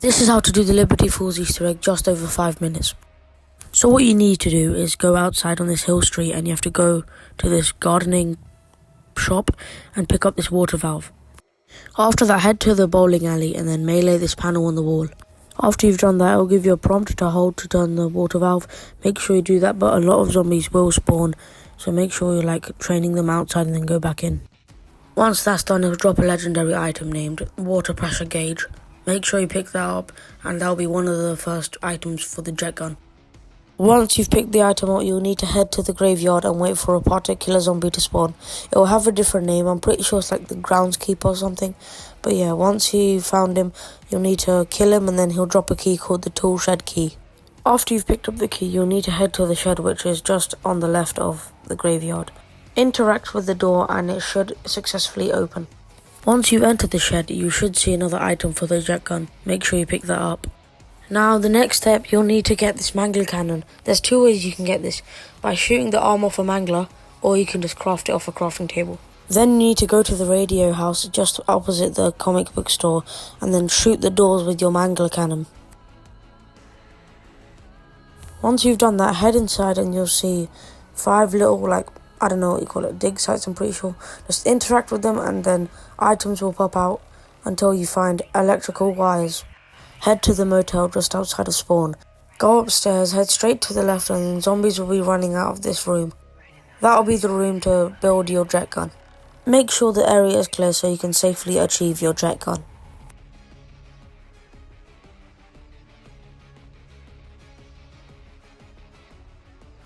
This is how to do the Liberty Falls Easter egg just over 5 minutes. So what you need to do is go outside on this hill street and you have to go to this gardening shop and pick up this water valve. After that, head to the bowling alley and then melee this panel on the wall. After you've done that, it'll give you a prompt to hold to turn the water valve. Make sure you do that, but a lot of zombies will spawn, so make sure you're training them outside and then go back in. Once that's done, it'll drop a legendary item named water pressure gauge. Make sure you pick that up, and that'll be one of the first items for the jet gun. Once you've picked the item up, you'll need to head to the graveyard and wait for a particular zombie to spawn. It will have a different name. I'm pretty sure it's like the groundskeeper or something. But yeah, once you found him, you'll need to kill him and then he'll drop a key called the tool shed key. After you've picked up the key, you'll need to head to the shed, which is just on the left of the graveyard. Interact with the door and it should successfully open. Once you've entered the shed, you should see another item for the jet gun. Make sure you pick that up. Now, the next step, you'll need to get this mangler cannon. There's 2 ways you can get this. By shooting the arm off a mangler, or you can just craft it off a crafting table. Then you need to go to the radio house just opposite the comic book store and then shoot the doors with your mangler cannon. Once you've done that, head inside and you'll see 5 little, I don't know what you call it, dig sites, I'm pretty sure. Just interact with them and then items will pop out until you find electrical wires. Head to the motel just outside of spawn. Go upstairs, head straight to the left and then zombies will be running out of this room. That'll be the room to build your jet gun. Make sure the area is clear so you can safely achieve your jet gun.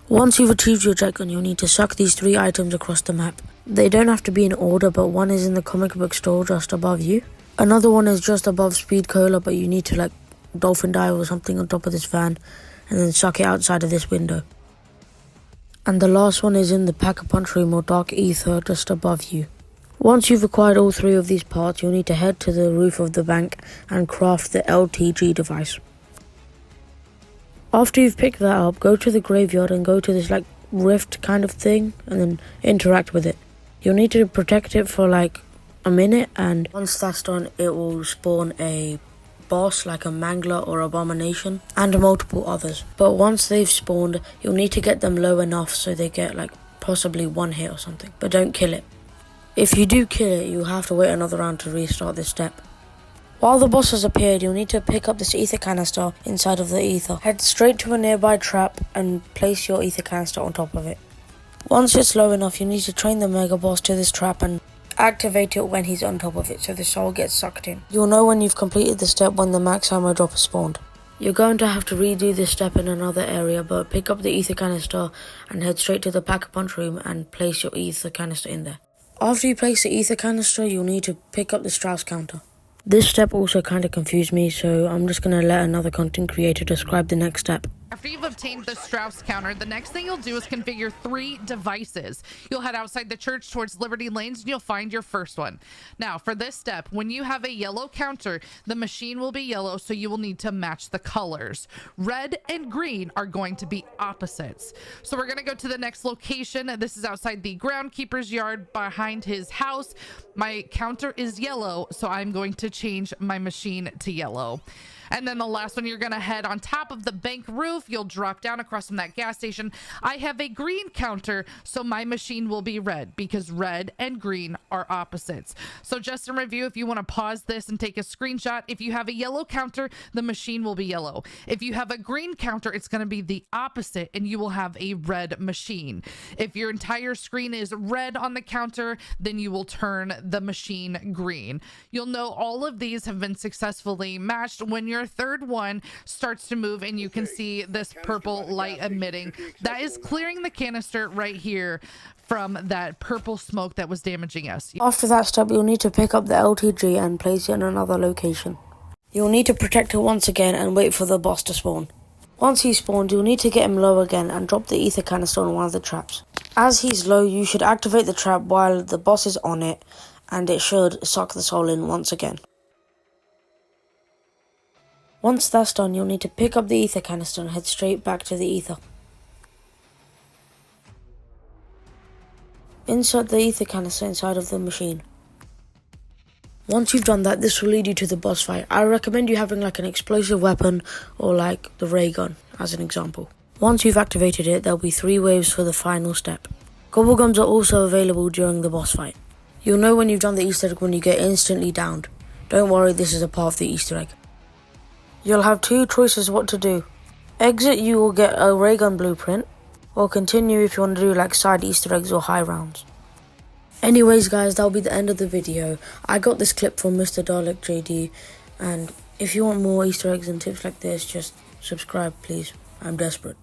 Once you've achieved your jet gun, you'll need to suck these 3 items across the map. They don't have to be in order, but one is in the comic book store just above you. Another one is just above Speed Cola, but you need to dolphin dive or something on top of this van and then suck it outside of this window. And the last one is in the Pack-a-Punch room or Dark Ether just above you. Once you've acquired all 3 of these parts, you'll need to head to the roof of the bank and craft the LTG device. After you've picked that up, go to the graveyard and go to this rift kind of thing and then interact with it. You'll need to protect it for a minute, and once that's done, it will spawn a boss like a mangler or abomination and multiple others. But once they've spawned, you'll need to get them low enough so they get possibly 1 hit or something, but don't kill it. If you do kill it, you'll have to wait another round to restart this step. While the boss has appeared, you'll need to pick up this ether canister inside of the ether. Head straight to a nearby trap and place your ether canister on top of it. Once it's low enough, you need to train the mega boss to this trap and activate it when he's on top of it so the soul gets sucked in. You'll know when you've completed the step when the max ammo drop is spawned. You're going to have to redo this step in another area, but pick up the ether canister and head straight to the Pack-a-Punch room and place your ether canister in there. After you place the ether canister, you'll need to pick up the Strauss counter. This step also kind of confused me, so I'm just going to let another content creator describe the next step. After you've obtained the Strauss counter, the next thing you'll do is configure 3 devices. You'll head outside the church towards Liberty Lanes and you'll find your first one. Now, for this step, when you have a yellow counter, the machine will be yellow, so you will need to match the colors. Red and green are going to be opposites. So we're going to go to the next location. This is outside the groundkeeper's yard behind his house. My counter is yellow, so I'm going to change my machine to yellow. And then the last one, you're going to head on top of the bank roof. You'll drop down across from that gas station. I have a green counter, so my machine will be red because red and green are opposites. So just in review, if you want to pause this and take a screenshot, if you have a yellow counter, the machine will be yellow. If you have a green counter, it's going to be the opposite and you will have a red machine. If your entire screen is red on the counter, then you will turn the machine green. You'll know all of these have been successfully matched when your third one starts to move and you can see this purple light emitting. That is clearing the canister right here from that purple smoke that was damaging us. After that step, you'll need to pick up the LTG and place it in another location. You'll need to protect it once again and wait for the boss to spawn. Once he's spawned, you'll need to get him low again and drop the ether canister on one of the traps. As he's low, you should activate the trap while the boss is on it, and it should suck the soul in once again. Once that's done, you'll need to pick up the ether canister and head straight back to the ether. Insert the ether canister inside of the machine. Once you've done that, this will lead you to the boss fight. I recommend you having like an explosive weapon or like the ray gun as an example. Once you've activated it, there'll be 3 waves for the final step. Gobble gums are also available during the boss fight. You'll know when you've done the Easter egg when you get instantly downed. Don't worry, this is a part of the Easter egg. You'll have 2 choices what to do. Exit, you will get a ray gun blueprint, or continue if you want to do like side Easter eggs or high rounds. Anyways guys, that'll be the end of the video. I got this clip from Mr. Dalek JD, and if you want more Easter eggs and tips like this, just subscribe please. I'm desperate.